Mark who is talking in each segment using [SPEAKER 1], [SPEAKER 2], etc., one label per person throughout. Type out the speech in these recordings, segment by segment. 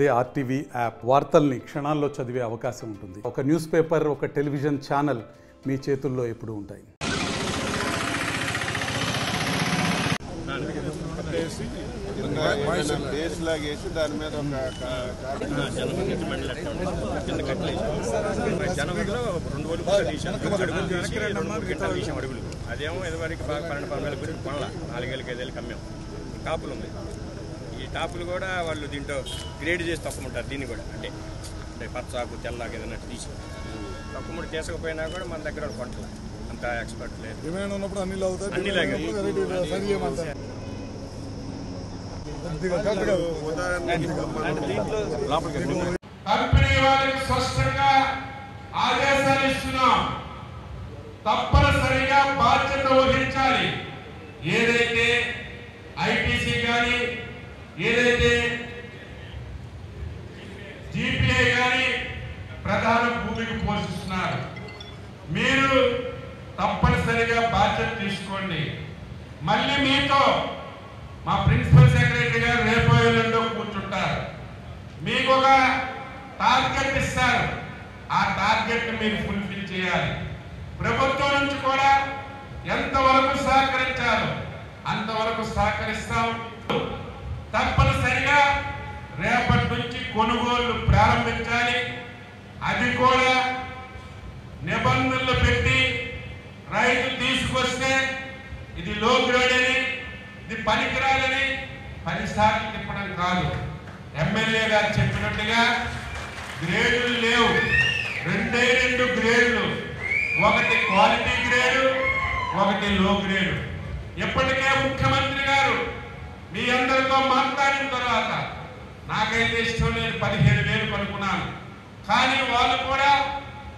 [SPEAKER 1] అదే RTV app వార్తల్ని క్షణాల్లో చదివే అవకాశం ఉంటుంది. ఒక న్యూస్ పేపర్, ఒక టెలివిజన్ ఛానల్ మీ చేతుల్లో ఎప్పుడూ ఉంటాయి.
[SPEAKER 2] దాని మీద జనవరిలో 2 అడుగులు అదేమో ఇదివరకు 12 కొనల 4 ఏళ్ళకి 5 ఏళ్ళకి అమ్మాం. టాపులు ఉన్నాయి. ఈ టాపులు కూడా వాళ్ళు దీంట్లో గ్రేడ్ చేసి తక్కుమంటారు. దీన్ని కూడా అంటే పచ్చాకు తెల్లాకు ఏదైనా తీసి తక్కువ తీసకపోయినా కూడా మన దగ్గర కొంటలు అంత ఎక్స్పర్ట్ లేదు.
[SPEAKER 3] కంపెనీ వాళ్ళకి స్పష్టంగా ఆదేశాలు ఇస్తున్నాం. తప్పనిసరిగా బాధ్యత వహించాలి. ఏదైతే ఐటీసీ కానీ, ఏదైతే జీపీఐ కానీ ప్రధాన భూమికి పోషిస్తున్నారు. మీరు తప్పనిసరిగా బాధ్యత తీసుకోండి. మళ్ళీ మీతో మా ప్రిన్సిపల్ సెక్రటరీ గారు రేపు ఎల్లుండో కూర్చుంటారు. మీకు ఒక టార్గెట్ ఇస్తారు. ఆ టార్గెట్ మీరు ఫుల్ఫిల్ చేయాలి. ప్రభుత్వం నుంచి కూడా ఎంతవరకు సహకరించాలో అంతవరకు సహకరిస్తాం. తప్పనిసరిగా రేపటి నుంచి కొనుగోళ్లు ప్రారంభించాలి. అది కూడా నిబంధనలు పెట్టి రైతు తీసుకొస్తే ఇది లో గ్రేడ్ అని, ఇది పనికిరాలని 10 సార్లు తిప్పడం కాదు. ఎమ్మెల్యే గారు చెప్పినట్టుగా గ్రేడులు లేవు. 2 గ్రేడ్లు, ఒకటి క్వాలిటీ గ్రేడు, ఒకటి లో గ్రేడు. ఎప్పటికే ముఖ్యమంత్రి గారు మీ అందరితో మాట్లాడిన తర్వాత నాకైతే ఇష్టం లేదు, 15,000 కొనుక్కున్నాను. కానీ వాళ్ళు కూడా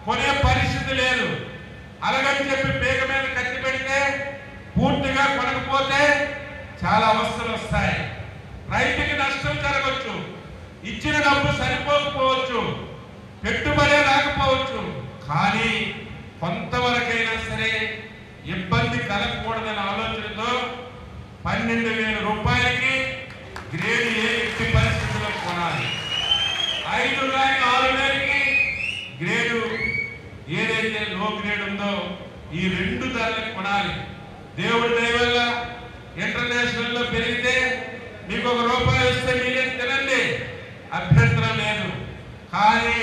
[SPEAKER 3] కొనే పరిస్థితి లేదు. అలాగని చెప్పి పేగ మీద కత్తి పెడితే పూర్తిగా కొనకపోతే చాలా అవస్థలు వస్తాయి. రైతుకి నష్టం జరగవచ్చు, ఇచ్చిన డబ్బు సరిపోకపోవచ్చు, పెట్టుబడే రాకపోవచ్చు. కానీ కొంతవరకైనా సరే ఇబ్బంది కలగకూడదనే ఆలోచనతో 12,000 రూపాయలకి గ్రేడ్ ఏ ఎట్టి పరిస్థితుల్లో కొనాలి. 5 కానీ 6,000కి గ్రేడు ఏదైతే లో గ్రేడ్ ఉందో ఈ 2 ధరలకు కొనాలి. దేవుడి దయ వల్ల ఇంటర్నేషనల్ లో పెరిగితే మీకు ₹1 ఇస్తే మీరే తినండి, అభ్యంతరం లేదు. కానీ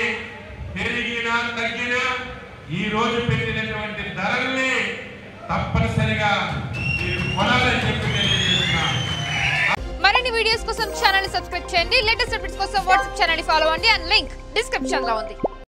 [SPEAKER 3] పెరిగినా తగ్గినా ఈ రోజు పెట్టినటువంటి ధరల్ని తప్పనిసరిగా మీరు కొనాలని చెప్పి తెలియజేస్తున్నాను.
[SPEAKER 4] మరిన్ని వీడియోస్ కోసం ఛానల్ ని సబ్స్క్రైబ్ చేయండి. లేటెస్ట్ అప్డేట్స్ కోసం వాట్సాప్ ఛానల్ ని ఫాలో అవ్వండి. అండ్ లింక్ డిస్క్రిప్షన్ లో ఉంది.